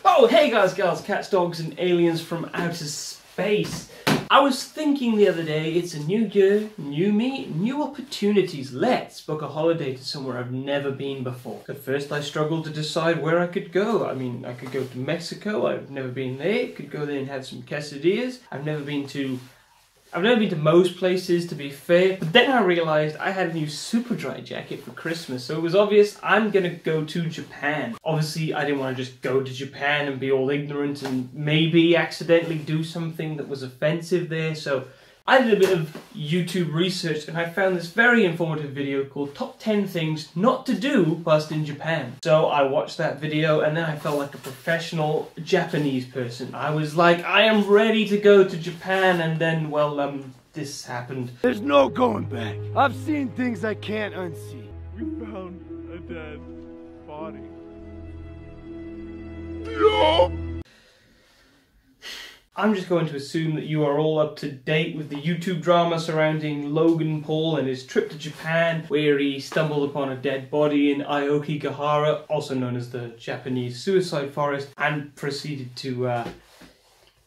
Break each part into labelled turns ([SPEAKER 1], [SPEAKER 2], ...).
[SPEAKER 1] Oh, hey guys, girls, cats, dogs, and aliens from outer space. I was thinking the other day, it's a new year, new me, new opportunities. Let's book a holiday to somewhere I've never been before. At first I struggled to decide where I could go. I mean, I could go to Mexico, I've never been there. Could go there and have some quesadillas. I've never been to most places, to be fair, but then I realised I had a new super dry jacket for Christmas, so it was obvious I'm gonna go to Japan. Obviously, I didn't want to just go to Japan and be all ignorant and maybe accidentally do something that was offensive there, so I did a bit of YouTube research and I found this very informative video called Top 10 Things Not to Do Whilst in Japan. So I watched that video and then I felt like a professional Japanese person. I was like, I am ready to go to Japan, and then, well, this happened.
[SPEAKER 2] There's no going back. I've seen things I can't unsee. We found a dead body. No!
[SPEAKER 1] I'm just going to assume that you are all up to date with the YouTube drama surrounding Logan Paul and his trip to Japan, where he stumbled upon a dead body in Aokigahara, also known as the Japanese suicide forest, and proceeded to,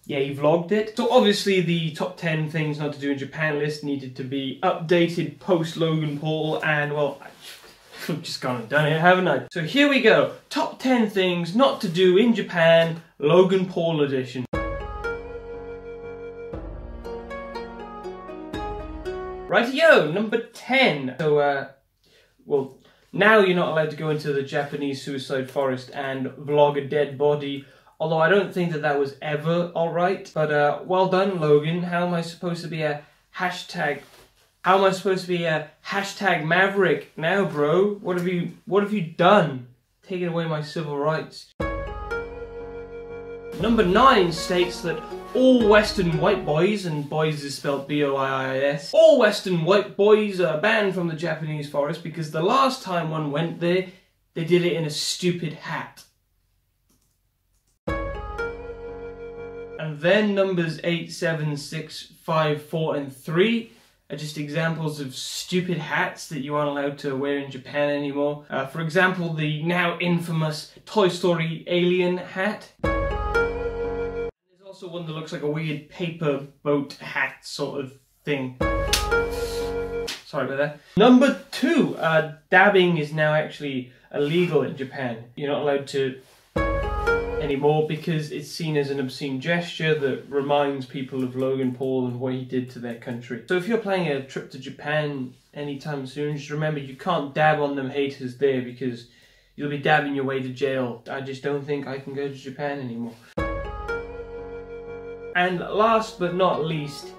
[SPEAKER 1] he vlogged it. So obviously the top 10 things not to do in Japan list needed to be updated post Logan Paul, and well, I've just gone and done it, haven't I? So here we go. Top 10 things not to do in Japan, Logan Paul edition. Rightio, number 10. So, well, now you're not allowed to go into the Japanese suicide forest and vlog a dead body. Although I don't think that was ever alright. But, well done, Logan. How am I supposed to be a hashtag... How am I supposed to be a hashtag maverick now, bro? What have you done? Taking away my civil rights. Number 9 states that all Western white boys, and boys is spelled B-O-I-I-S, all Western white boys are banned from the Japanese forest because the last time one went there, they did it in a stupid hat. And then numbers 8, 7, 6, 5, 4, and 3 are just examples of stupid hats that you aren't allowed to wear in Japan anymore. For example, the now infamous Toy Story alien hat. Also one that looks like a weird paper boat hat sort of thing. Sorry about that. Number 2, dabbing is now actually illegal in Japan. You're not allowed to anymore because it's seen as an obscene gesture that reminds people of Logan Paul and what he did to their country. So if you're planning a trip to Japan anytime soon, just remember you can't dab on them haters there because you'll be dabbing your way to jail. I just don't think I can go to Japan anymore. And last but not least,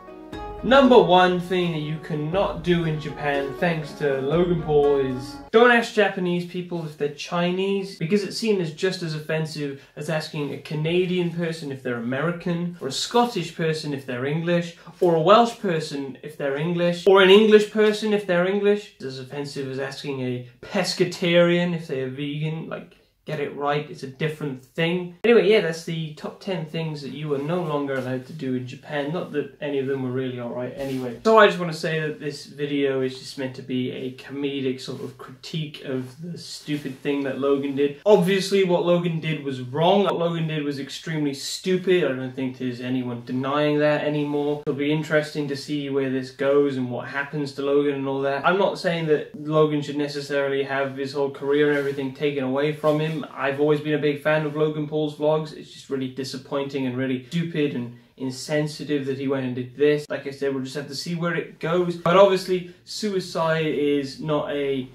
[SPEAKER 1] number 1 thing that you cannot do in Japan, thanks to Logan Paul, is don't ask Japanese people if they're Chinese, because it's seen as just as offensive as asking a Canadian person if they're American, or a Scottish person if they're English, or a Welsh person if they're English, or an English person if they're English. It's as offensive as asking a pescatarian if they're vegan. Like, get it right, it's a different thing. Anyway, yeah, that's the top 10 things that you are no longer allowed to do in Japan. Not that any of them were really alright anyway. So I just want to say that this video is just meant to be a comedic sort of critique of the stupid thing that Logan did. Obviously what Logan did was wrong. What Logan did was extremely stupid. I don't think there's anyone denying that anymore. It'll be interesting to see where this goes and what happens to Logan and all that. I'm not saying that Logan should necessarily have his whole career and everything taken away from him. I've always been a big fan of Logan Paul's vlogs. It's just really disappointing and really stupid and insensitive that he went and did this. Like I said, we'll just have to see where it goes. But obviously, suicide is not a...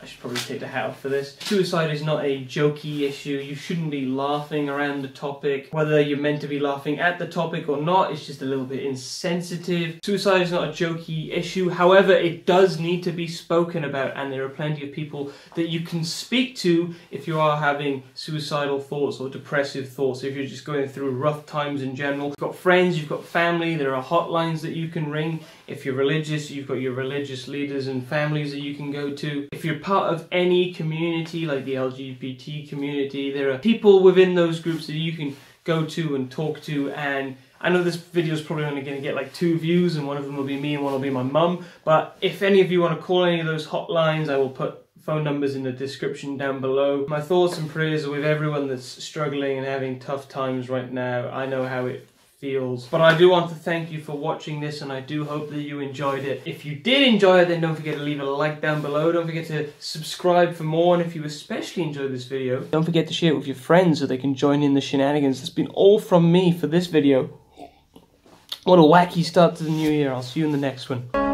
[SPEAKER 1] I should probably take the hat off for this. Suicide is not a jokey issue. You shouldn't be laughing around the topic. Whether you're meant to be laughing at the topic or not, it's just a little bit insensitive. Suicide is not a jokey issue. However, it does need to be spoken about, and there are plenty of people that you can speak to if you are having suicidal thoughts or depressive thoughts, if you're just going through rough times in general. You've got friends, you've got family, there are hotlines that you can ring. If you're religious, you've got your religious leaders and families that you can go to. If you're part of any community, like the LGBT community, there are people within those groups that you can go to and talk to. And I know this video is probably only going to get like 2 views, and one of them will be me and one will be my mum. But if any of you want to call any of those hotlines, I will put phone numbers in the description down below. My thoughts and prayers are with everyone that's struggling and having tough times right now. I know how it feels. But I do want to thank you for watching this, and I do hope that you enjoyed it. If you did enjoy it, then don't forget to leave a like down below. Don't forget to subscribe for more, and if you especially enjoyed this video, don't forget to share it with your friends so they can join in the shenanigans. That's been all from me for this video. What a wacky start to the new year. I'll see you in the next one.